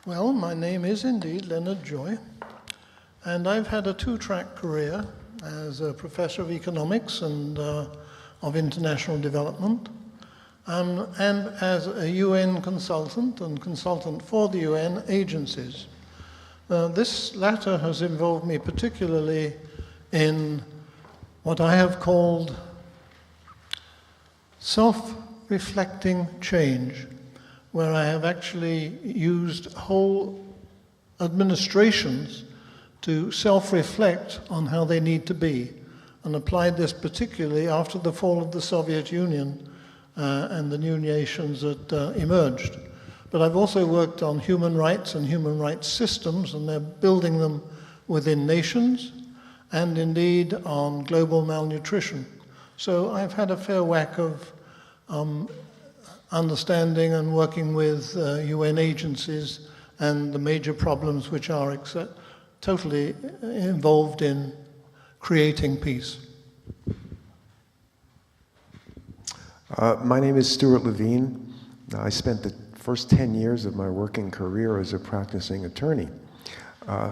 Well, my name is indeed Leonard Joy, and I've had a two-track career as a professor of economics and of international development, and as a UN consultant and consultant for the UN agencies. This latter has involved me particularly in what I have called self-reflecting change, where I have actually used whole administrations to self-reflect on how they need to be, and applied this particularly after the fall of the Soviet Union and the new nations that emerged. But I've also worked on human rights and human rights systems, and they're building them within nations, and indeed on global malnutrition. So I've had a fair whack of understanding and working with UN agencies and the major problems which are totally involved in creating peace. My name is Stuart Levine. I spent the first 10 years of my working career as a practicing attorney.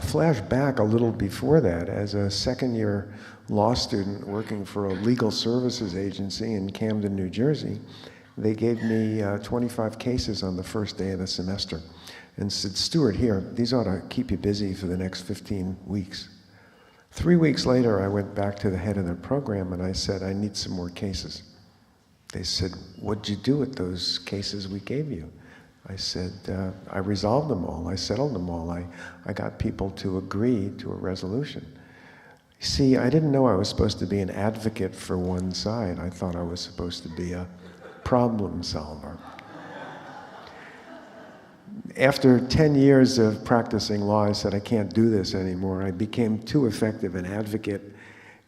Flash back a little before that, as a second-year law student working for a legal services agency in Camden, New Jersey, they gave me 25 cases on the first day of the semester and said, Stuart, here, these ought to keep you busy for the next 15 weeks. 3 weeks later, I went back to the head of the program and I said, I need some more cases. They said, what'd you do with those cases we gave you? I said, I resolved them all. I settled them all. I got people to agree to a resolution. You see, I didn't know I was supposed to be an advocate for one side. I thought I was supposed to be a problem solver. After 10 years of practicing law, I said, I can't do this anymore. I became too effective an advocate,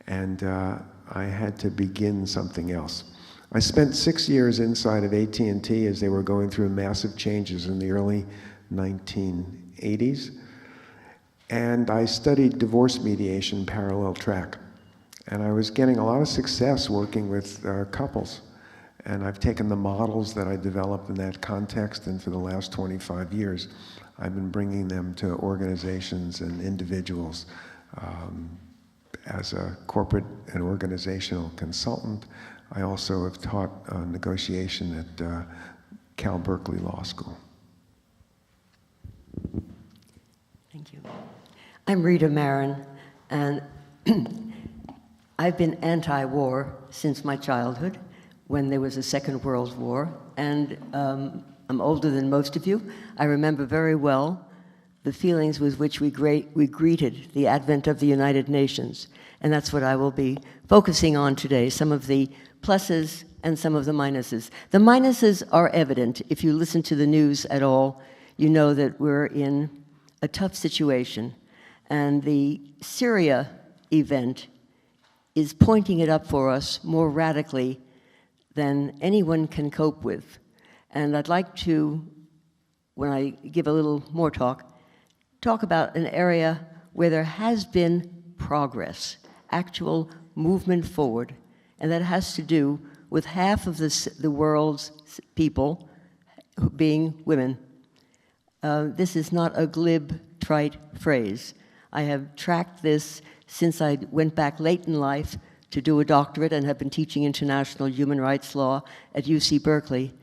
and I had to begin something else. I spent 6 years inside of AT&T as they were going through massive changes in the early 1980s, and I studied divorce mediation parallel track. And I was getting a lot of success working with couples. And I've taken the models that I developed in that context, and for the last 25 years, I've been bringing them to organizations and individuals as a corporate and organizational consultant. I also have taught negotiation at Cal Berkeley Law School. Thank you. I'm Rita Marin, and I've been anti-war since my childhood, when there was a Second World War, and I'm older than most of you. I remember very well the feelings with which we greeted the advent of the United Nations, and that's what I will be focusing on today, some of the pluses and some of the minuses. The minuses are evident. If you listen to the news at all, you know that we're in a tough situation, and the Syria event is pointing it up for us more radically than anyone can cope with. And I'd like to, when I give a little more talk about an area where there has been progress, actual movement forward, and that has to do with half of the world's people being women. This is not a glib, trite phrase. I have tracked this since I went back late in life to do a doctorate and have been teaching international human rights law at UC Berkeley,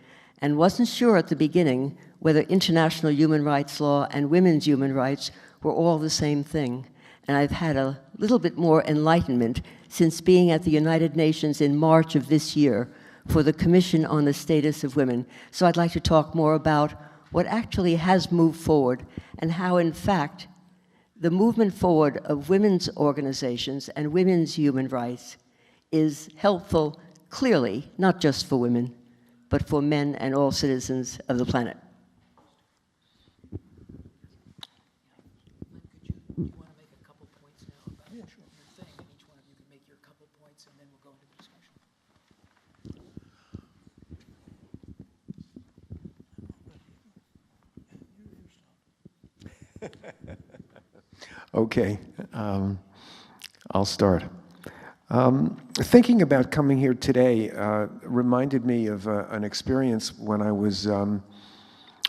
and wasn't sure at the beginning whether international human rights law and women's human rights were all the same thing. And I've had a little bit more enlightenment since being at the United Nations in March of this year for the Commission on the Status of Women. So I'd like to talk more about what actually has moved forward and how, in fact, the movement forward of women's organizations and women's human rights is helpful, clearly, not just for women, but for men and all citizens of the planet. You want to make a couple points now about your thing, and each one of you can make your couple points, and then we'll go into discussion. Okay, I'll start. Thinking about coming here today reminded me of an experience when I was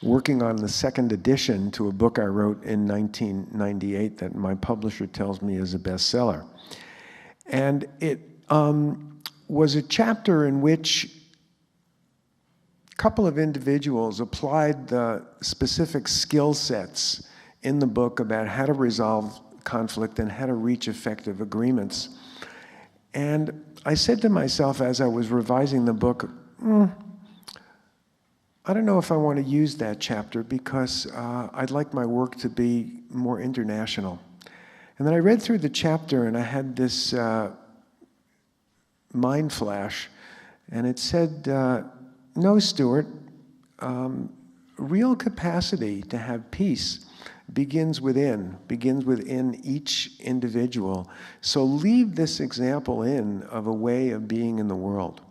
working on the second edition to a book I wrote in 1998 that my publisher tells me is a bestseller. And it was a chapter in which a couple of individuals applied the specific skill sets in the book about how to resolve conflict and how to reach effective agreements. And I said to myself as I was revising the book, I don't know if I want to use that chapter because I'd like my work to be more international. And then I read through the chapter and I had this mind flash, and it said, no, Stuart, real capacity to have peace begins within each individual. So leave this example in of a way of being in the world.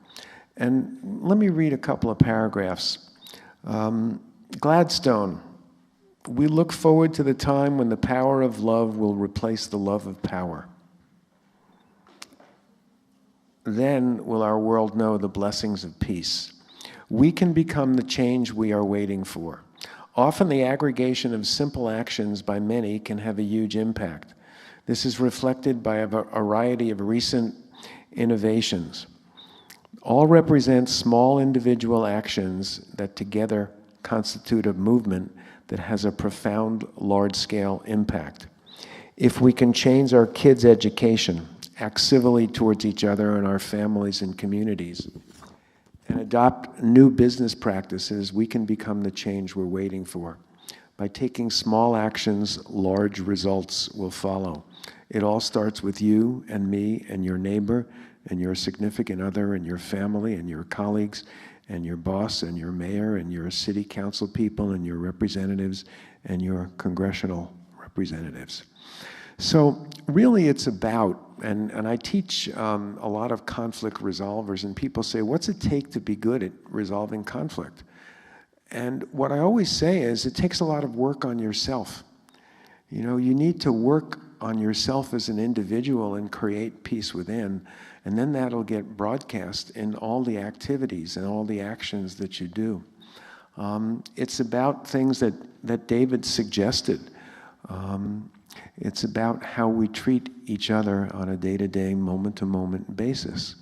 And let me read a couple of paragraphs. Gladstone, we look forward to the time when the power of love will replace the love of power. Then will our world know the blessings of peace. We can become the change we are waiting for. Often the aggregation of simple actions by many can have a huge impact. This is reflected by a variety of recent innovations. All represent small individual actions that together constitute a movement that has a profound, large-scale impact. If we can change our kids' education, act civilly towards each other and our families and communities, and adopt new business practices, we can become the change we're waiting for. By taking small actions, large results will follow. It all starts with you and me and your neighbor and your significant other and your family and your colleagues and your boss and your mayor and your city council people and your representatives and your congressional representatives. So really it's about, and I teach a lot of conflict resolvers, and people say, what's it take to be good at resolving conflict? And what I always say is it takes a lot of work on yourself. You know, you need to work on yourself as an individual and create peace within, and then that'll get broadcast in all the activities and all the actions that you do. It's about things that David suggested. It's about how we treat each other on a day-to-day, moment-to-moment basis.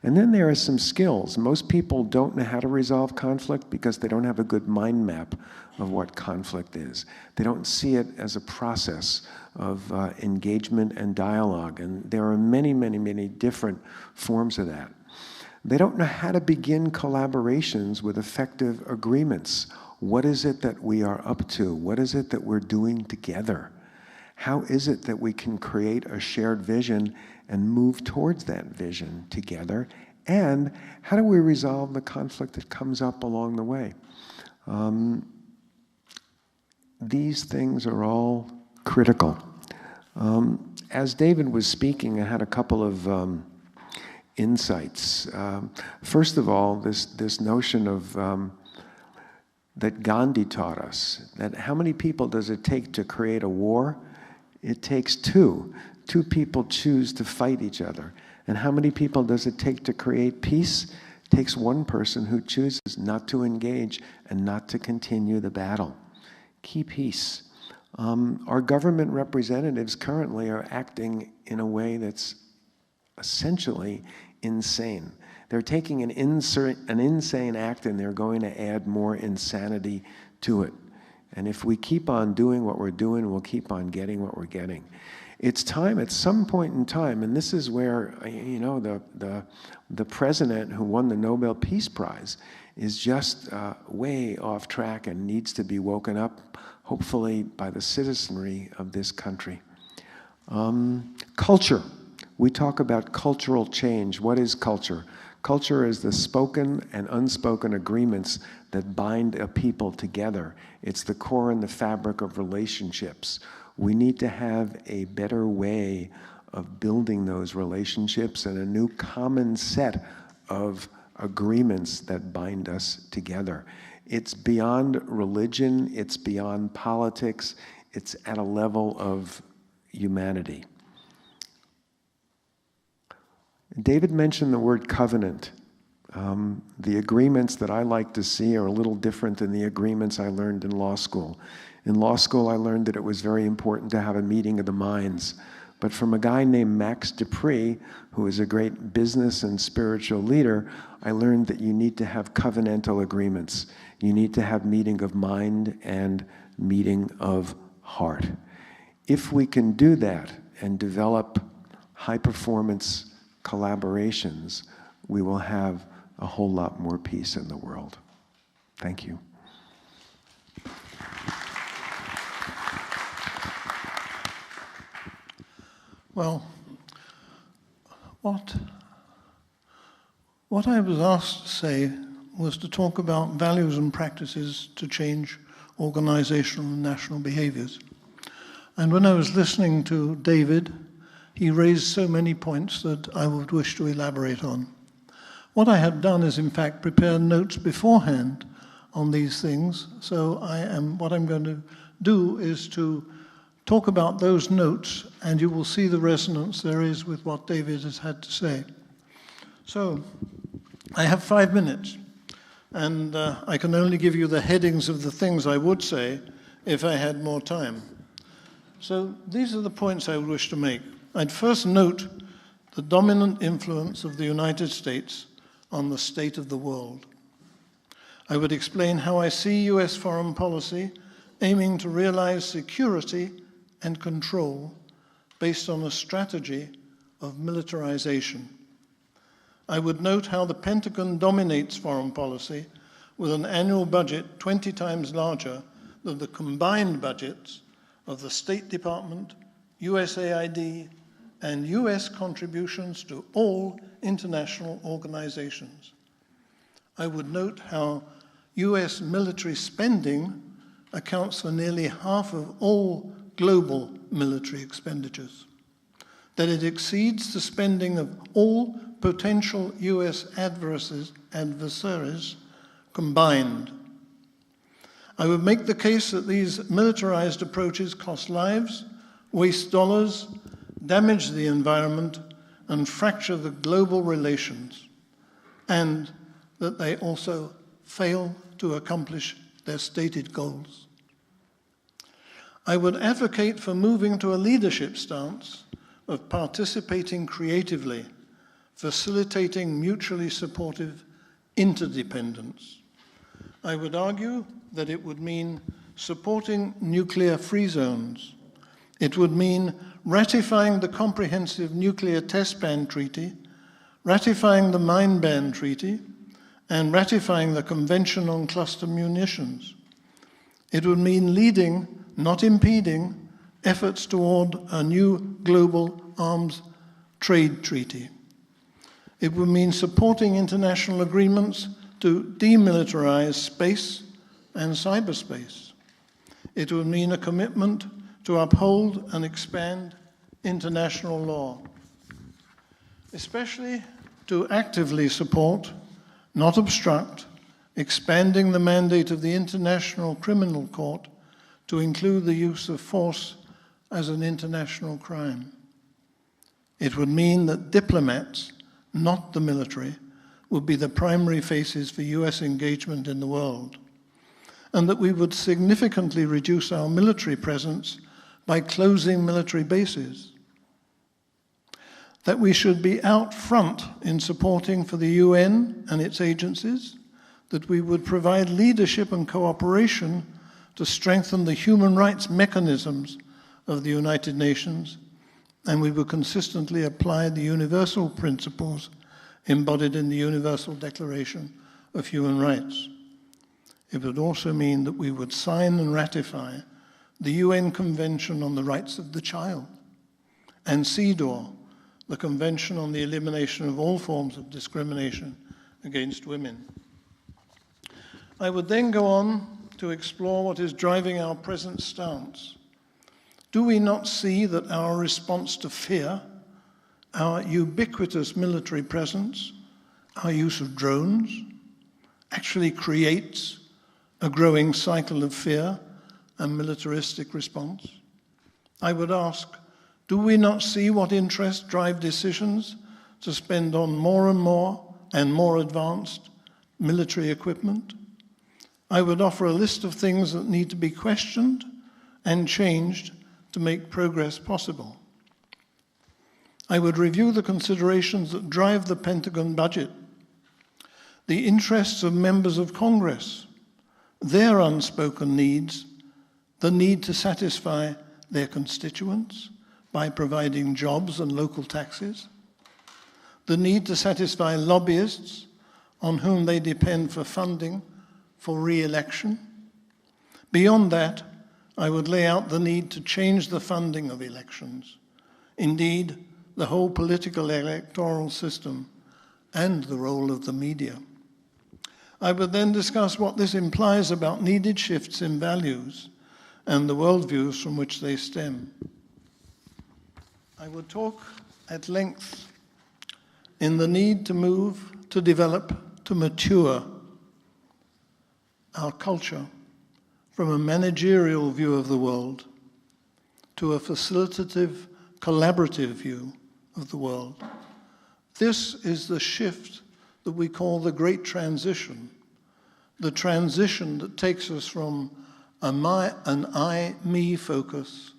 And then there are some skills. Most people don't know how to resolve conflict because they don't have a good mind map of what conflict is. They don't see it as a process of engagement and dialogue. And there are many, many, many different forms of that. They don't know how to begin collaborations with effective agreements. What is it that we are up to? What is it that we're doing together? How is it that we can create a shared vision and move towards that vision together? And how do we resolve the conflict that comes up along the way? These things are all critical. As David was speaking, I had a couple of insights. First of all, this notion of that Gandhi taught us, that how many people does it take to create a war? It takes two. Two people choose to fight each other. And how many people does it take to create peace? It takes one person who chooses not to engage and not to continue the battle. Keep peace. Our government representatives currently are acting in a way that's essentially insane. They're taking an insane act and they're going to add more insanity to it. And if we keep on doing what we're doing, we'll keep on getting what we're getting. It's time at some point in time, and this is where, you know, the president who won the Nobel Peace Prize is just way off track and needs to be woken up, hopefully by the citizenry of this country. Culture. We talk about cultural change. What is culture? Culture is the spoken and unspoken agreements that bind a people together. It's the core and the fabric of relationships. We need to have a better way of building those relationships and a new common set of agreements that bind us together. It's beyond religion, it's beyond politics, it's at a level of humanity. David mentioned the word covenant. The agreements that I like to see are a little different than the agreements I learned in law school. In law school, I learned that it was very important to have a meeting of the minds. But from a guy named Max Dupree, who is a great business and spiritual leader, I learned that you need to have covenantal agreements. You need to have meeting of mind and meeting of heart. If we can do that and develop high-performance collaborations, we will have a whole lot more peace in the world. Thank you. Well, what I was asked to say was to talk about values and practices to change organizational and national behaviors. And when I was listening to David, he raised so many points that I would wish to elaborate on. What I had done is, in fact, prepare notes beforehand on these things. So what I'm going to do is to talk about those notes, and you will see the resonance there is with what David has had to say. So I have 5 minutes, and I can only give you the headings of the things I would say if I had more time. So these are the points I would wish to make. I'd first note the dominant influence of the United States on the state of the world. I would explain how I see US foreign policy aiming to realize security and control based on a strategy of militarization. I would note how the Pentagon dominates foreign policy with an annual budget 20 times larger than the combined budgets of the State Department, USAID, and US contributions to all international organizations. I would note how US military spending accounts for nearly half of all global military expenditures, that it exceeds the spending of all potential US adversaries combined. I would make the case that these militarized approaches cost lives, waste dollars, damage the environment, and fracture the global relations, and that they also fail to accomplish their stated goals. I would advocate for moving to a leadership stance of participating creatively, facilitating mutually supportive interdependence. I would argue that it would mean supporting nuclear-free zones. It would mean ratifying the Comprehensive Nuclear Test Ban Treaty, ratifying the Mine Ban Treaty, and ratifying the Convention on Cluster Munitions. It would mean leading, not impeding, efforts toward a new global arms trade treaty. It would mean supporting international agreements to demilitarize space and cyberspace. It would mean a commitment to uphold and expand international law, especially to actively support, not obstruct, expanding the mandate of the International Criminal Court to include the use of force as an international crime. It would mean that diplomats, not the military, would be the primary faces for US engagement in the world, and that we would significantly reduce our military presence by closing military bases. That we should be out front in supporting for the UN and its agencies, that we would provide leadership and cooperation to strengthen the human rights mechanisms of the United Nations, and we would consistently apply the universal principles embodied in the Universal Declaration of Human Rights. It would also mean that we would sign and ratify the UN Convention on the Rights of the Child, and CEDAW, the Convention on the Elimination of All Forms of Discrimination against Women. I would then go on to explore what is driving our present stance. Do we not see that our response to fear, our ubiquitous military presence, our use of drones, actually creates a growing cycle of fear and militaristic response? I would ask, do we not see what interests drive decisions to spend on more and more and more advanced military equipment. I would offer a list of things that need to be questioned and changed to make progress possible. I would review the considerations that drive the Pentagon budget, the interests of members of Congress, their unspoken needs, the need to satisfy their constituents by providing jobs and local taxes, the need to satisfy lobbyists on whom they depend for funding for re-election. Beyond that, I would lay out the need to change the funding of elections, indeed, the whole political electoral system, and the role of the media. I would then discuss what this implies about needed shifts in values and the worldviews from which they stem. I would talk at length in the need to move, to develop, to mature our culture from a managerial view of the world to a facilitative, collaborative view of the world. This is the shift that we call the Great Transition, the transition that takes us from an I-me focus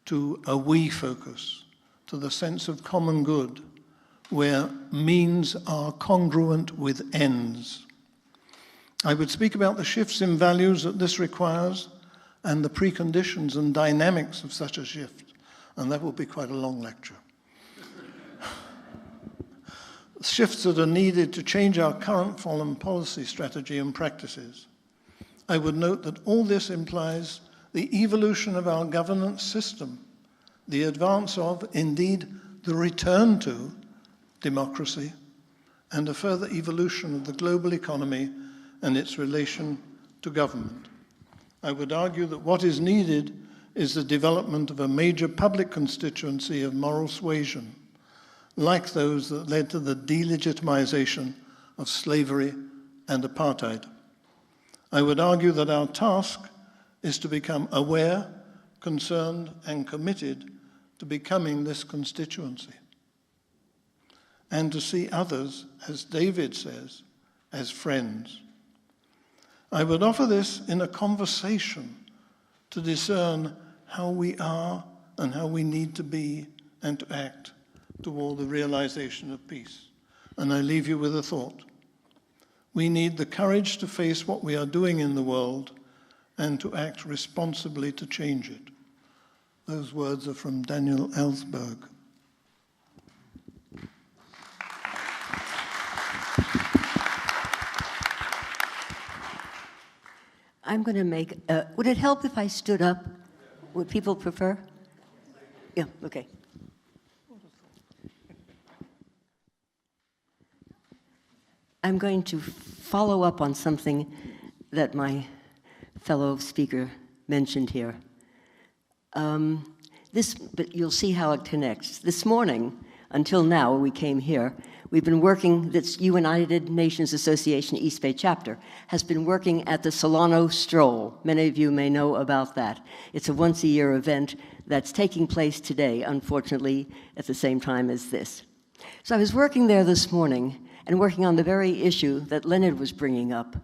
to a we focus, to the sense of common good, where means are congruent with ends. I would speak about the shifts in values that this requires and the preconditions and dynamics of such a shift, and that will be quite a long lecture. Shifts that are needed to change our current foreign policy strategy and practices. I would note that all this implies the evolution of our governance system, the advance of, indeed, the return to democracy, and a further evolution of the global economy and its relation to government. I would argue that what is needed is the development of a major public constituency of moral suasion, like those that led to the delegitimization of slavery and apartheid. I would argue that our task is to become aware, concerned, and committed to becoming this constituency, and to see others, as David says, as friends. I would offer this in a conversation to discern how we are and how we need to be and to act toward the realization of peace. And I leave you with a thought. We need the courage to face what we are doing in the world and to act responsibly to change it. Those words are from Daniel Ellsberg. I'm going to make, would it help if I stood up? Would people prefer? Yeah, okay. I'm going to follow up on something that my fellow speaker mentioned here. But you'll see how it connects. This morning, until now, we came here, we've been working, this United Nations Association East Bay chapter has been working at the Solano Stroll. Many of you may know about that. It's a once-a-year event that's taking place today, unfortunately, at the same time as this. So I was working there this morning and working on the very issue that Leonard was bringing up.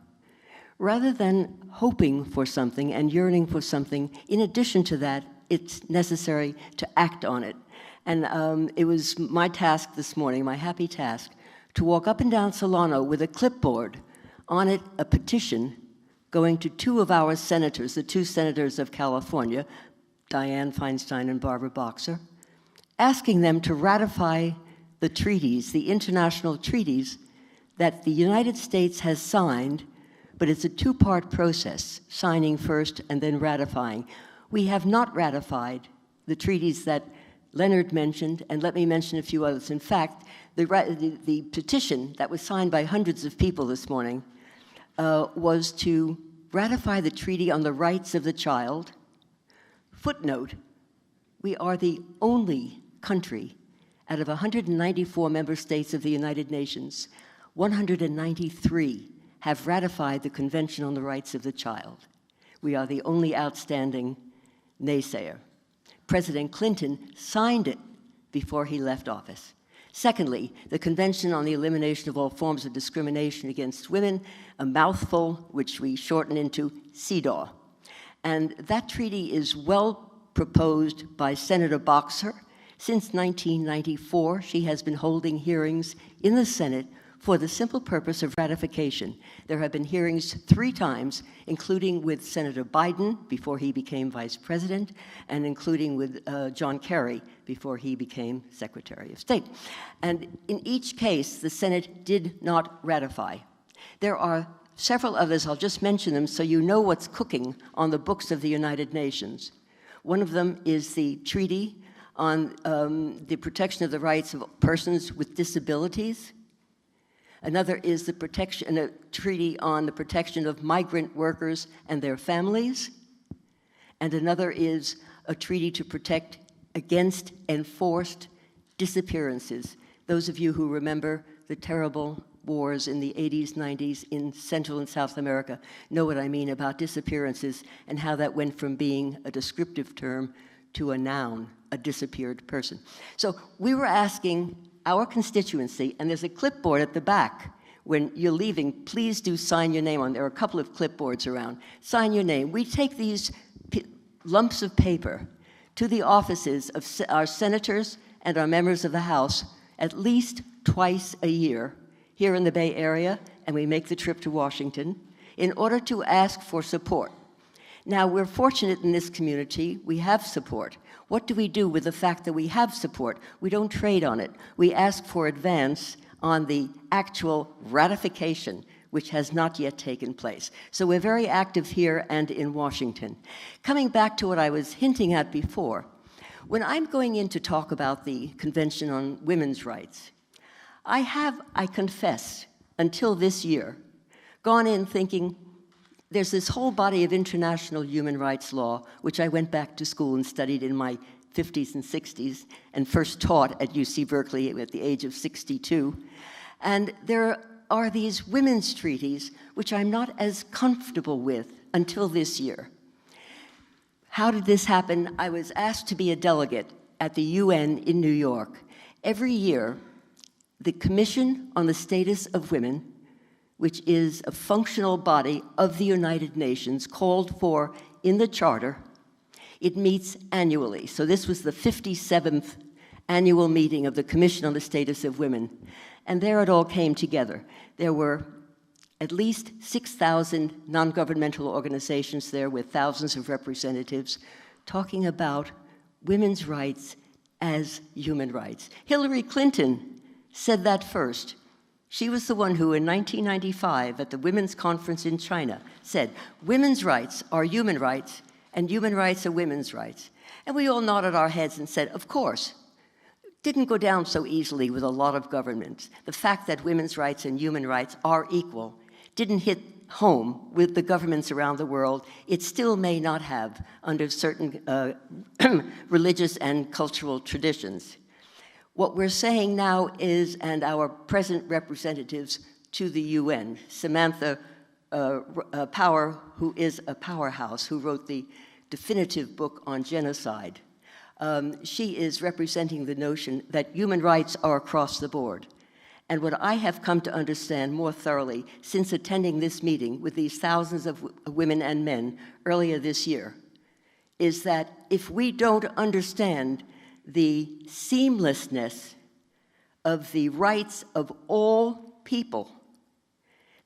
Rather than hoping for something and yearning for something, in addition to that, it's necessary to act on it. And it was my task this morning, my happy task, to walk up and down Solano with a clipboard, on it a petition going to two of our senators, the two senators of California, Dianne Feinstein and Barbara Boxer, asking them to ratify the treaties, the international treaties that the United States has signed, but it's a two-part process, signing first and then ratifying. We have not ratified the treaties that Leonard mentioned, and let me mention a few others. In fact, the petition that was signed by hundreds of people this morning was to ratify the Treaty on the Rights of the Child. Footnote, we are the only country out of 194 member states of the United Nations, 193 have ratified the Convention on the Rights of the Child. We are the only outstanding naysayer. President Clinton signed it before he left office. Secondly, the Convention on the Elimination of All Forms of Discrimination Against Women, a mouthful which we shorten into CEDAW. And that treaty is well proposed by Senator Boxer. Since 1994, she has been holding hearings in the Senate for the simple purpose of ratification. There have been hearings 3 times, including with Senator Biden before he became vice president, and including with John Kerry before he became Secretary of State. And in each case, the Senate did not ratify. There are several others, I'll just mention them so you know what's cooking on the books of the United Nations. One of them is the Treaty on the Protection of the Rights of Persons with Disabilities. Another is a treaty on the protection of migrant workers and their families. And another is a treaty to protect against enforced disappearances. Those of you who remember the terrible wars in the 80s, 90s in Central and South America know what I mean about disappearances and how that went from being a descriptive term to a noun, a disappeared person. So we were asking our constituency, and there's a clipboard at the back. When you're leaving, please do sign your name on. There are a couple of clipboards around. Sign your name. We take these lumps of paper to the offices of our senators and our members of the House at least twice a year here in the Bay Area, and we make the trip to Washington in order to ask for support. Now, we're fortunate in this community. We have support. What do we do with the fact that we have support? We don't trade on it. We ask for advance on the actual ratification, which has not yet taken place. So we're very active here and in Washington. Coming back to what I was hinting at before, when I'm going in to talk about the Convention on Women's Rights, I confess, until this year, gone in thinking, there's this whole body of international human rights law, which I went back to school and studied in my 50s and 60s, and first taught at UC Berkeley at the age of 62. And there are these women's treaties, which I'm not as comfortable with until this year. How did this happen? I was asked to be a delegate at the UN in New York. Every year, the Commission on the Status of Women, which is a functional body of the United Nations called for in the Charter, it meets annually. So this was the 57th annual meeting of the Commission on the Status of Women. And there it all came together. There were at least 6,000 non-governmental organizations there with thousands of representatives talking about women's rights as human rights. Hillary Clinton said that first. She was the one who, in 1995, at the Women's Conference in China, said, women's rights are human rights, and human rights are women's rights. And we all nodded our heads and said, of course. Didn't go down so easily with a lot of governments. The fact that women's rights and human rights are equal didn't hit home with the governments around the world. It still may not have under certain religious and cultural traditions. What we're saying now is, and our present representatives to the UN, Samantha Power, who is a powerhouse, who wrote the definitive book on genocide, she is representing the notion that human rights are across the board. And what I have come to understand more thoroughly since attending this meeting with these thousands of women and men earlier this year is that if we don't understand the seamlessness of the rights of all people,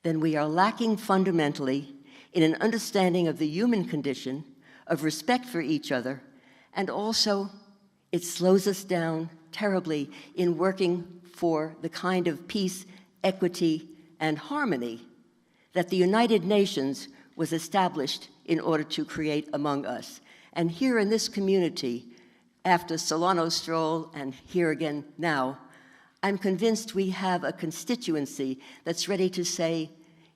then we are lacking fundamentally in an understanding of the human condition, of respect for each other, and also it slows us down terribly in working for the kind of peace, equity, and harmony that the United Nations was established in order to create among us. And here in this community, after Solano Stroll and here again now, I'm convinced we have a constituency that's ready to say,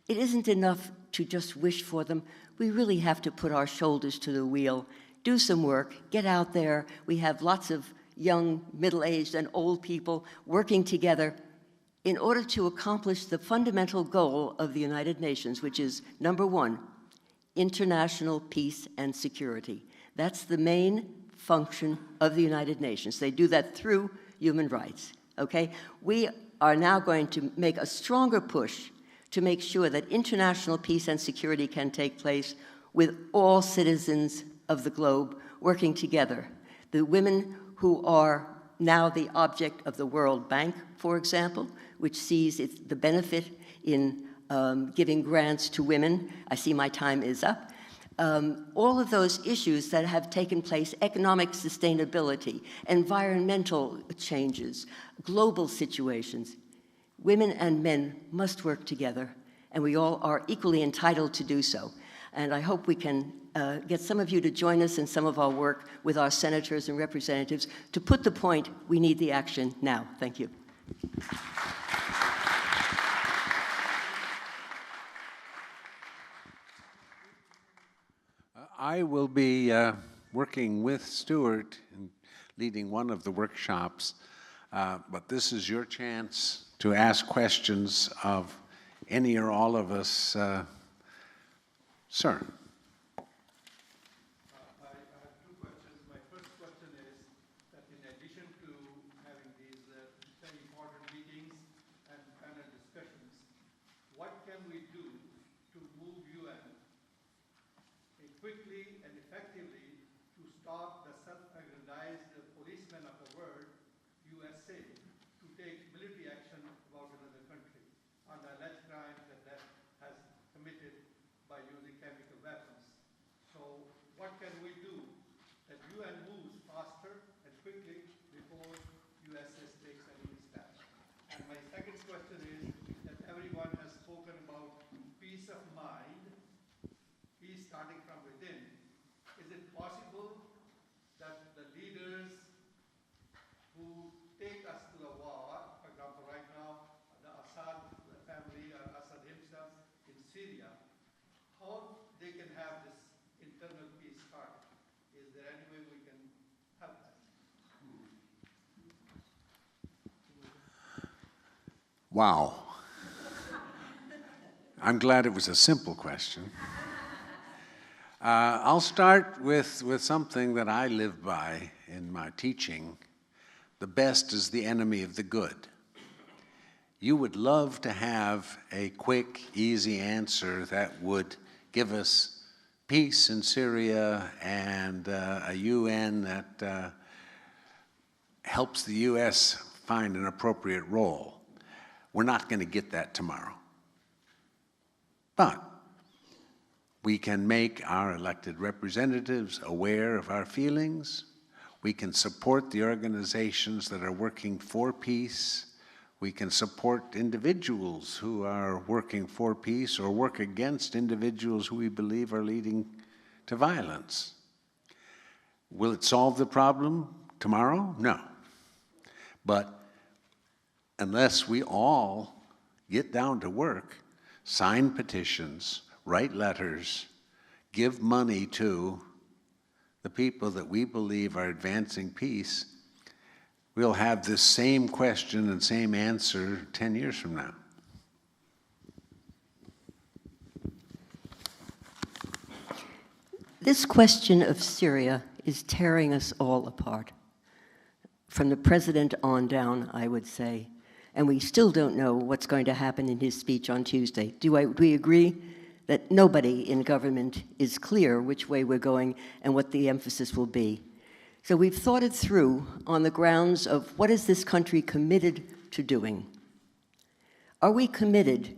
it isn't enough to just wish for them. We really have to put our shoulders to the wheel, do some work, get out there. We have lots of young, middle-aged, and old people working together in order to accomplish the fundamental goal of the United Nations, which is, number one, international peace and security. That's the main function of the United Nations. They do that through human rights. okay? We are now going to make a stronger push to make sure that international peace and security can take place with all citizens of the globe working together. The women who are now the object of the World Bank, for example, which sees the benefit in giving grants to women. I see my time is up. All of those issues that have taken place, economic sustainability, environmental changes, global situations, women and men must work together, and we all are equally entitled to do so. And I hope we can get some of you to join us in some of our work with our senators and representatives to put the point, we need the action now. Thank you. I will be working with Stuart and leading one of the workshops, but this is your chance to ask questions of any or all of us. Sir. I have two questions. My first question is that in addition to having these very important meetings and panel discussions, what can we do to move UN quickly and effectively to stop the self-aggrandized policemen of the world, USA, to take military action about another country on the alleged crimes that that has committed by using chemical weapons. So what can we do that UN moves faster and quickly before USS takes any steps? And my second question is that everyone has spoken about peace of mind, peace starting from within. Is it possible that the leaders who take us to a war, for example, right now, the Assad family or Assad himself in Syria, how they can have this internal peace started? Is there any way we can help them? Wow. I'm glad it was a simple question. I'll start with something that I live by in my teaching. The best is the enemy of the good. You would love to have a quick, easy answer that would give us peace in Syria and a UN that helps the US find an appropriate role. We're not going to get that tomorrow. But we can make our elected representatives aware of our feelings. We can support the organizations that are working for peace. We can support individuals who are working for peace or work against individuals who we believe are leading to violence. Will it solve the problem tomorrow? No. But unless we all get down to work, sign petitions, write letters, give money to the people that we believe are advancing peace, we'll have this same question and same answer 10 years from now. This question of Syria is tearing us all apart. From the president on down, I would say. And we still don't know what's going to happen in his speech on Tuesday. Do we agree that nobody in government is clear which way we're going and what the emphasis will be? So we've thought it through on the grounds of what is this country committed to doing? Are we committed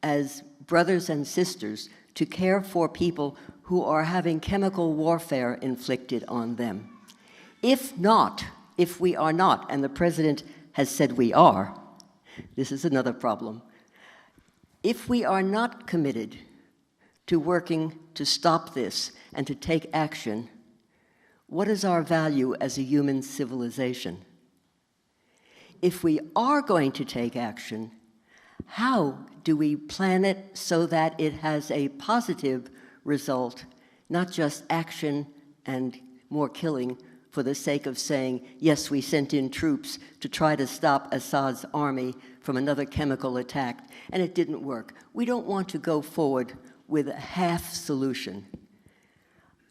as brothers and sisters to care for people who are having chemical warfare inflicted on them? If not, if we are not, and the president has said we are, this is another problem. If we are not committed to working to stop this and to take action, what is our value as a human civilization? If we are going to take action, how do we plan it so that it has a positive result, not just action and more killing for the sake of saying, yes, we sent in troops to try to stop Assad's army from another chemical attack, and it didn't work. We don't want to go forward with a half solution.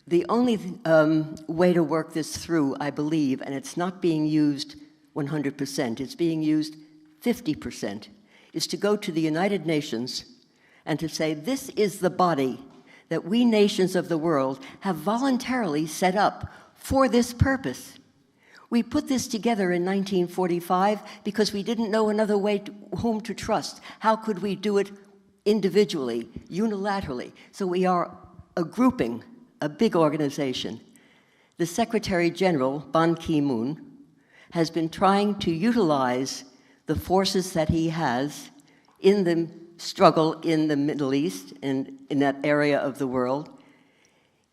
The only way to work this through, I believe, and it's not being used 100%. It's being used 50%, is to go to the United Nations and to say, this is the body that we nations of the world have voluntarily set up for this purpose. We put this together in 1945 because we didn't know another way whom to trust. How could we do it individually, unilaterally? So we are a grouping, a big organization. The Secretary General, Ban Ki-moon, has been trying to utilize the forces that he has in the struggle in the Middle East and in that area of the world.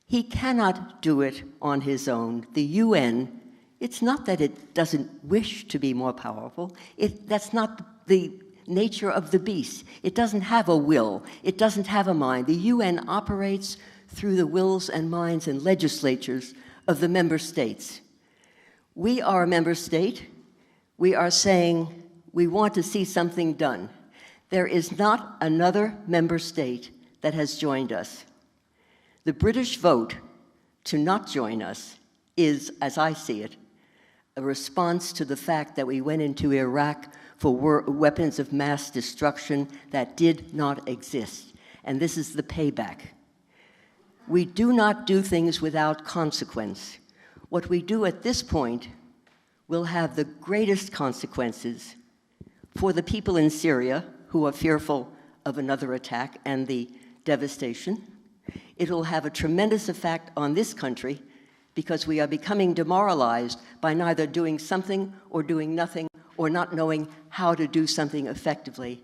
He cannot do it on his own. The UN, it's not that it doesn't wish to be more powerful. That's not the nature of the beast. It doesn't have a will. It doesn't have a mind. The UN operates through the wills and minds and legislatures of the member states. We are a member state. We are saying we want to see something done. There is not another member state that has joined us. The British vote to not join us is, as I see it, a response to the fact that we went into Iraq for weapons of mass destruction that did not exist. And this is the payback. We do not do things without consequence. What we do at this point will have the greatest consequences for the people in Syria who are fearful of another attack and the devastation. It will have a tremendous effect on this country because we are becoming demoralized by neither doing something or doing nothing or not knowing how to do something effectively.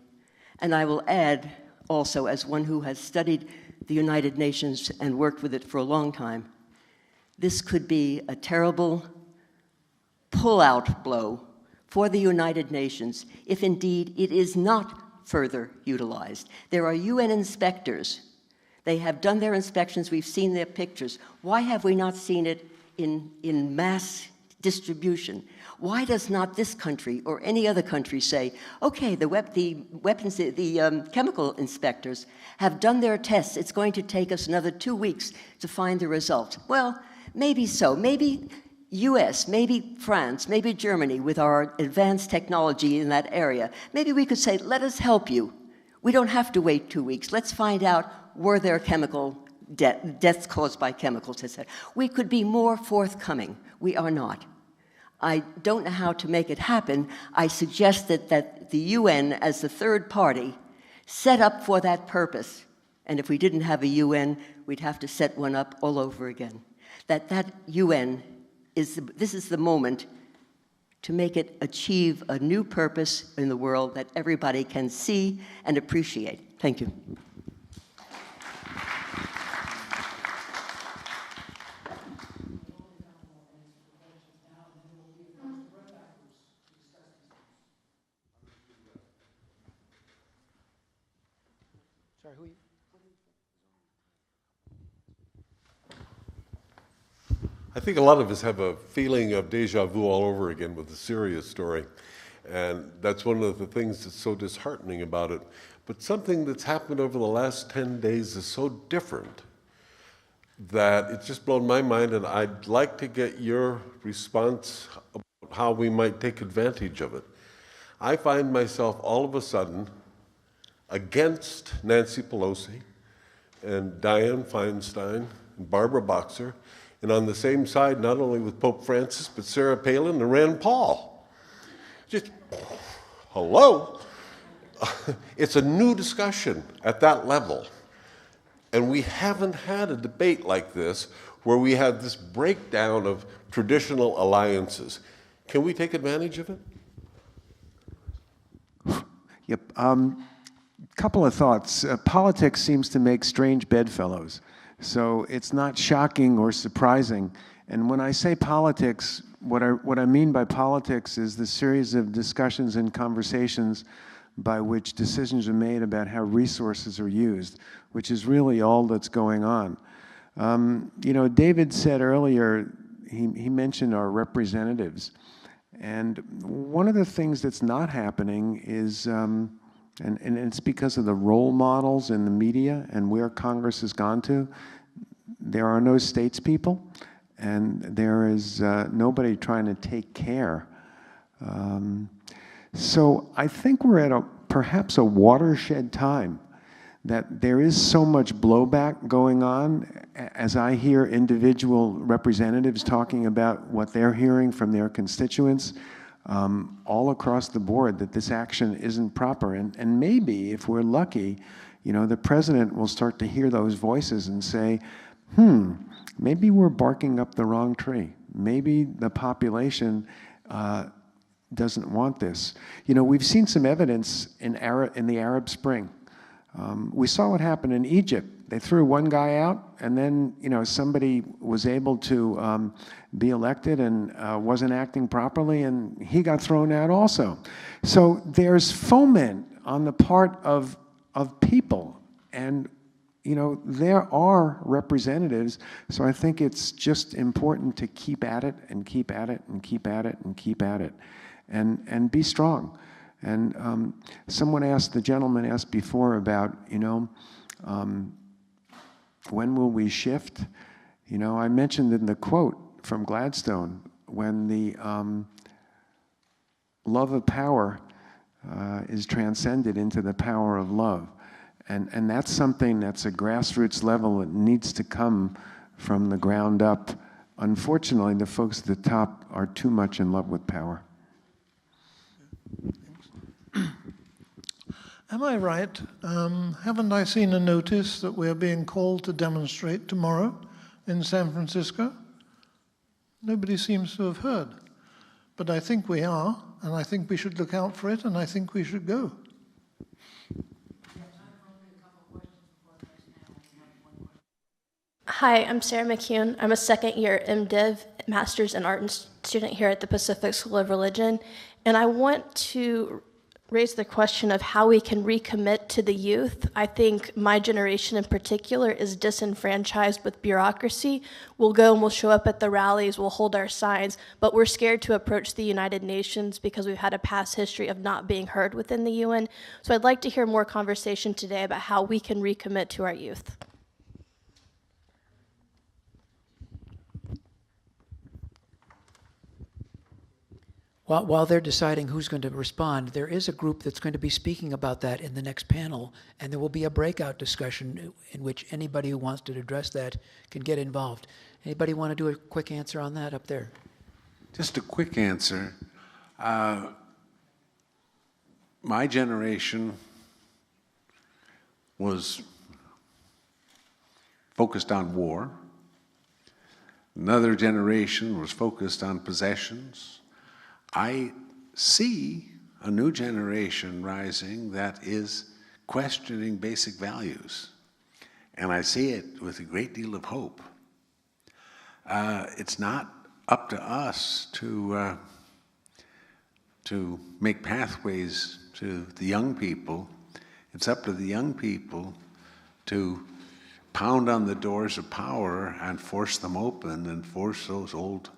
And I will add also, as one who has studied the United Nations and worked with it for a long time, this could be a terrible pull-out blow for the United Nations if indeed it is not further utilized. There are UN inspectors. They have done their inspections. We've seen their pictures. Why have we not seen it in mass distribution? Why does not this country or any other country say, okay, the chemical inspectors have done their tests. It's going to take us another 2 weeks to find the results. Well, maybe so. Maybe US, maybe France, maybe Germany with our advanced technology in that area. Maybe we could say, let us help you. We don't have to wait 2 weeks. Let's find out, were there chemical deaths caused by chemicals, etc. We could be more forthcoming. We are not. I don't know how to make it happen. I suggest that the UN, as the third party, set up for that purpose. And if we didn't have a UN, we'd have to set one up all over again. That UN this is the moment to make it achieve a new purpose in the world that everybody can see and appreciate. Thank you. Sorry, who are you? I think a lot of us have a feeling of deja vu all over again with the Syria story. And that's one of the things that's so disheartening about it. But something that's happened over the last 10 days is so different that it's just blown my mind, and I'd like to get your response about how we might take advantage of it. I find myself all of a sudden against Nancy Pelosi and Dianne Feinstein and Barbara Boxer, and on the same side, not only with Pope Francis, but Sarah Palin and Rand Paul. Just, hello? It's a new discussion at that level. And we haven't had a debate like this where we have this breakdown of traditional alliances. Can we take advantage of it? Yep. Couple of thoughts. Politics seems to make strange bedfellows. So it's not shocking or surprising. And when I say politics, what I mean by politics is the series of discussions and conversations by which decisions are made about how resources are used, which is really all that's going on. You know, David said earlier, he mentioned our representatives. And one of the things that's not happening is, and it's because of the role models in the media and where Congress has gone to, there are no statespeople, and there is nobody trying to take care So I think we're at perhaps a watershed time, that there is so much blowback going on as I hear individual representatives talking about what they're hearing from their constituents all across the board, that this action isn't proper. And maybe, if we're lucky, the president will start to hear those voices and say, maybe we're barking up the wrong tree. Maybe the population doesn't want this. We've seen some evidence in the Arab Spring. We saw what happened in Egypt. They threw one guy out, and then somebody was able to be elected and wasn't acting properly, and he got thrown out also. So there's foment on the part of people, and there are representatives. So I think it's just important to keep at it and keep at it and keep at it and keep at it, and be strong. And the gentleman asked before about, when will we shift? I mentioned in the quote from Gladstone, when the love of power is transcended into the power of love. And that's something that's a grassroots level that needs to come from the ground up. Unfortunately, the folks at the top are too much in love with power. Am I right? Haven't I seen a notice that we're being called to demonstrate tomorrow in San Francisco? Nobody seems to have heard. But I think we are, and I think we should look out for it, and I think we should go. Hi, I'm Sarah McCune. I'm a second-year MDiv, Master's in Art and student here at the Pacific School of Religion, and I want to raise the question of how we can recommit to the youth. I think my generation in particular is disenfranchised with bureaucracy. We'll go and we'll show up at the rallies, we'll hold our signs, but we're scared to approach the United Nations because we've had a past history of not being heard within the UN. So I'd like to hear more conversation today about how we can recommit to our youth. While they're deciding who's going to respond, there is a group that's going to be speaking about that in the next panel, and there will be a breakout discussion in which anybody who wants to address that can get involved. Anybody want to do a quick answer on that up there? Just a quick answer. My generation was focused on war. Another generation was focused on possessions. I see a new generation rising that is questioning basic values, and I see it with a great deal of hope. It's not up to us to make pathways to the young people. It's up to the young people to pound on the doors of power and force them open and force those old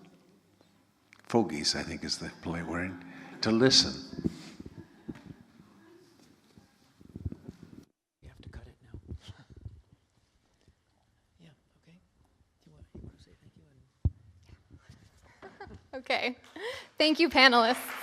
fogies, I think is the polite word, to listen. You have to cut it now. Yeah, okay. Do you want to say thank you? Okay. Thank you, panelists.